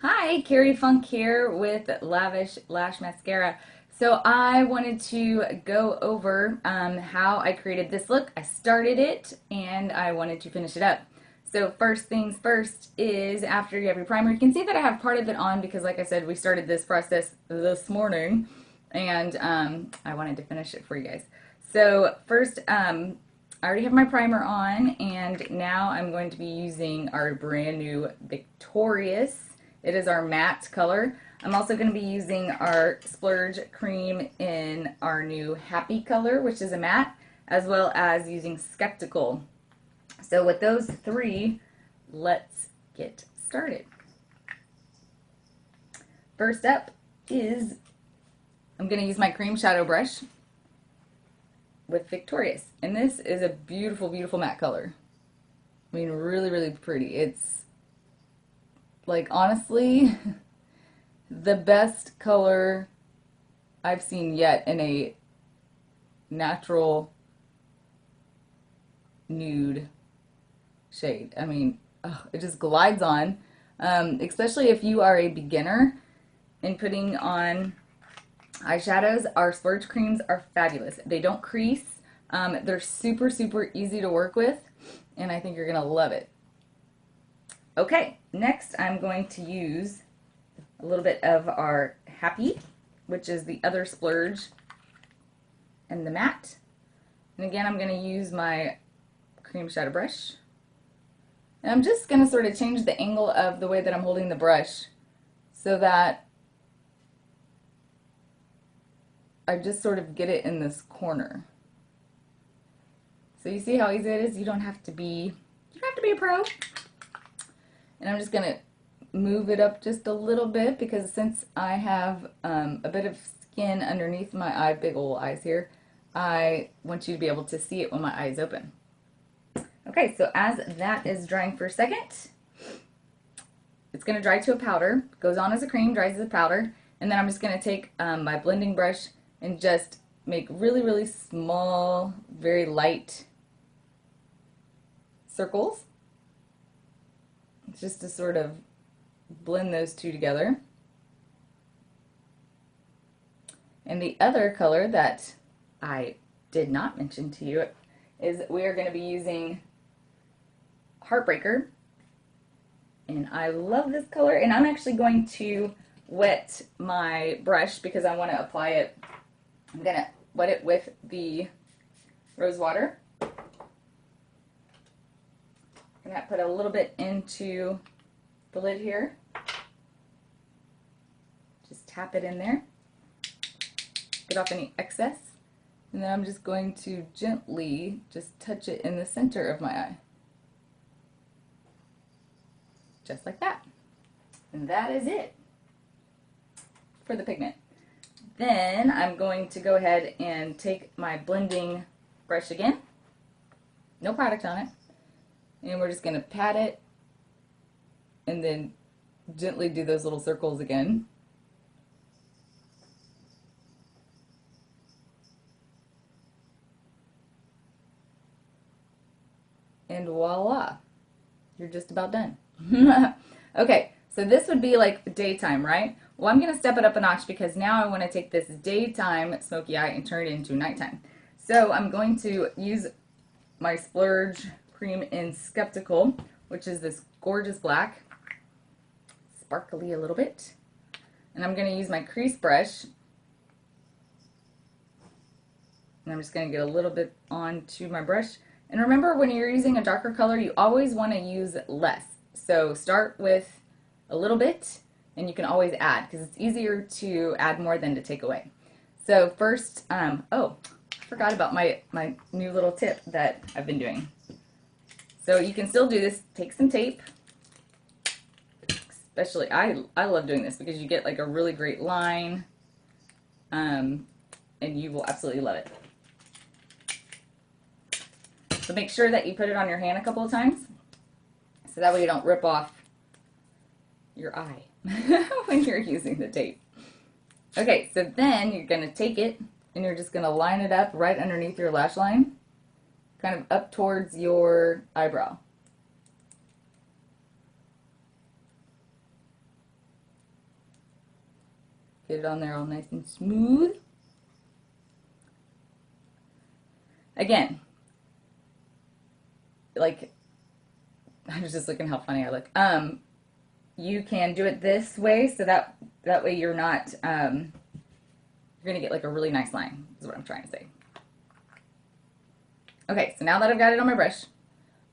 Hi, Carrie Funk here with Lavish Lash Mascara. So I wanted to go over how I created this look. I started it and I wanted to finish it up. So first things first is after you have your primer, you can see that I have part of it on because like I said, we started this process this morning and I wanted to finish it for you guys. So first, I already have my primer on and now I'm going to be using our brand new Victorious. It is our matte color. I'm also going to be using our Splurge cream in our new Happy color, which is a matte, as well as using Skeptical. So with those three, let's get started. First up is I'm going to use my cream shadow brush with Victorious. And this is a beautiful, beautiful matte color. I mean, really, really pretty. It's like, honestly, the best color I've seen yet in a natural nude shade. I mean, it just glides on, especially if you are a beginner in putting on eyeshadows. Our Splurge creams are fabulous. They don't crease. They're super, super easy to work with, and I think you're going to love it. Okay, next I'm going to use a little bit of our Happy, which is the other Splurge, and the matte. And again, I'm going to use my cream shadow brush. And I'm just going to sort of change the angle of the way that I'm holding the brush so that I just sort of get it in this corner. So you see how easy it is? You don't have to be a pro. And I'm just going to move it up just a little bit because since I have a bit of skin underneath my eye, big old eyes here, I want you to be able to see it when my eyes open. Okay, so as that is drying for a second, it's going to dry to a powder. Goes on as a cream, dries as a powder, and then I'm just going to take my blending brush and just make really, really small, very light circles. Just to sort of blend those two together. And the other color that I did not mention to you is we are going to be using Heartbreaker. And I love this color, and I'm actually going to wet my brush because I want to apply it. I'm going to wet it with the rose water. I'm going to put a little bit into the lid here. Just tap it in there. Get off any excess. And then I'm just going to gently just touch it in the center of my eye. Just like that. And that is it for the pigment. Then I'm going to go ahead and take my blending brush again. No product on it. And we're just going to pat it and then gently do those little circles again. And voila, you're just about done. Okay, so this would be like daytime, right? Well, I'm going to step it up a notch because now I want to take this daytime smoky eye and turn it into nighttime. So I'm going to use my Splurge cream in Skeptical, which is this gorgeous black, sparkly a little bit. And I'm going to use my crease brush. And I'm just going to get a little bit onto my brush. And remember, when you're using a darker color, you always want to use less. So start with a little bit, and you can always add, because it's easier to add more than to take away. So first, oh, I forgot about my new little tip that I've been doing. So you can still do this. Take some tape. Especially, I love doing this because you get like a really great line, and you will absolutely love it. So make sure that you put it on your hand a couple of times, so that way you don't rip off your eye when you're using the tape. Okay, so then you're going to take it and you're just going to line it up right underneath your lash line, kind of up towards your eyebrow. Get it on there all nice and smooth. Again, like, I was just looking how funny I look. You can do it this way, so that way you're not, you're gonna get like a really nice line, is what I'm trying to say. Okay, so now that I've got it on my brush,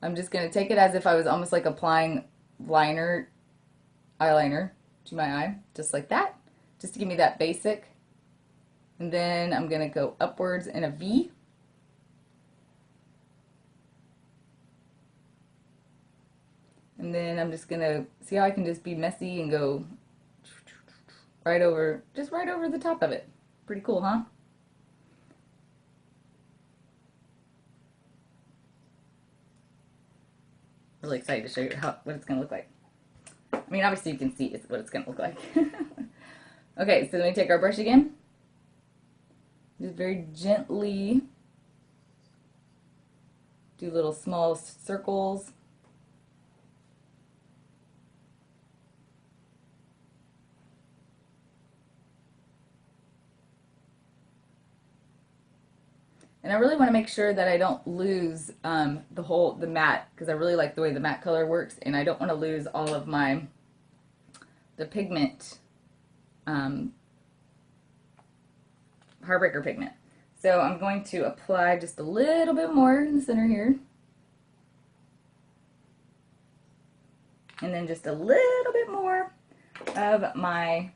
I'm just gonna take it as if I was almost like applying eyeliner to my eye, just like that, just to give me that basic. And then I'm gonna go upwards in a V. And then I'm just gonna see how I can just be messy and go right over, just right over the top of it. Pretty cool, huh? Really excited to show you what it's gonna look like. I mean, obviously you can see what it's gonna look like. Okay, so then we take our brush again. Just very gently do little small circles. And I really want to make sure that I don't lose the matte, because I really like the way the matte color works, and I don't want to lose all of the pigment, Heartbreaker pigment. So I'm going to apply just a little bit more in the center here. And then just a little bit more of my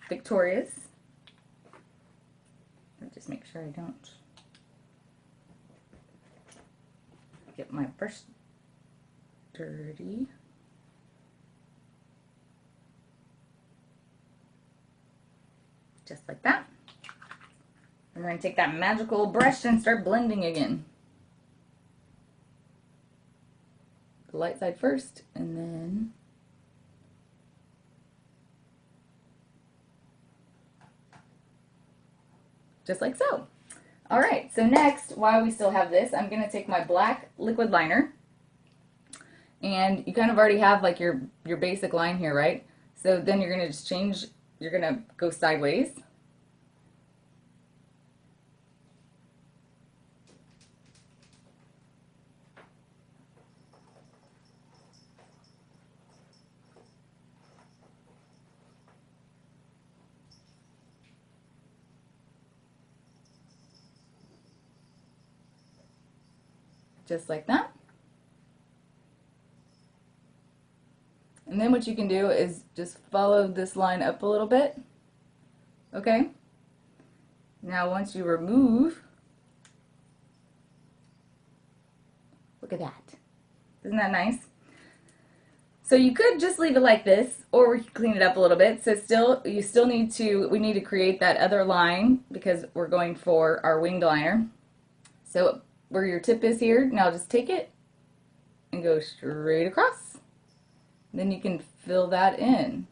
Victorious. Just make sure I don't get my brush dirty. Just like that. And we're going to take that magical brush and start blending again. The light side first, and then just like so. All right, so next, while we still have this, I'm gonna take my black liquid liner, and you kind of already have like your basic line here, right? So then you're gonna just change, you're gonna go sideways. Just like that. And then what you can do is just follow this line up a little bit. Okay? Now once you remove, look at that. Isn't that nice? So you could just leave it like this, or we could clean it up a little bit. So we need to create that other line because we're going for our winged liner. So where your tip is here, now just take it and go straight across. Then you can fill that in.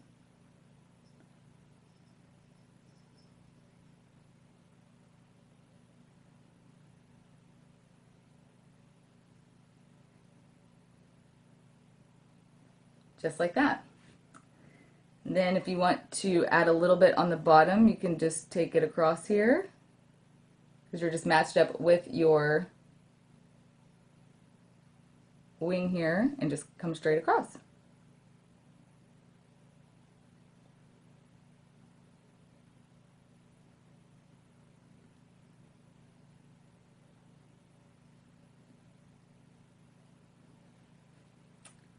Just like that. And then if you want to add a little bit on the bottom, you can just take it across here, because you're just matched up with your wing here, and just come straight across.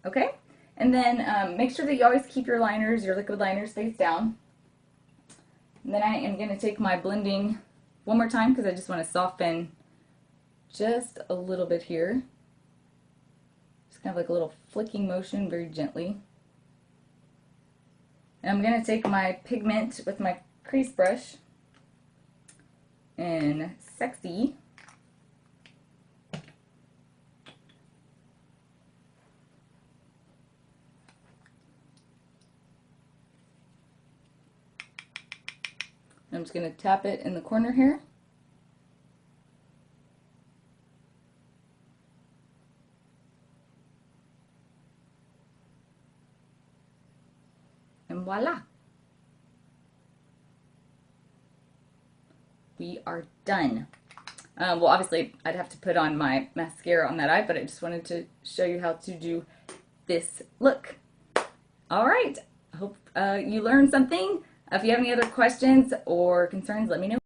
Okay, and then make sure that you always keep your liquid liners face down. And then I am going to take my blending one more time because I just want to soften just a little bit here. Just kind of like a little flicking motion, very gently. And I'm going to take my pigment with my crease brush in Sexy. I'm just going to tap it in the corner here. And voila. we are done. Well, obviously, I'd have to put on my mascara on that eye, but I just wanted to show you how to do this look. All right, I hope you learned something. If you have any other questions or concerns, let me know.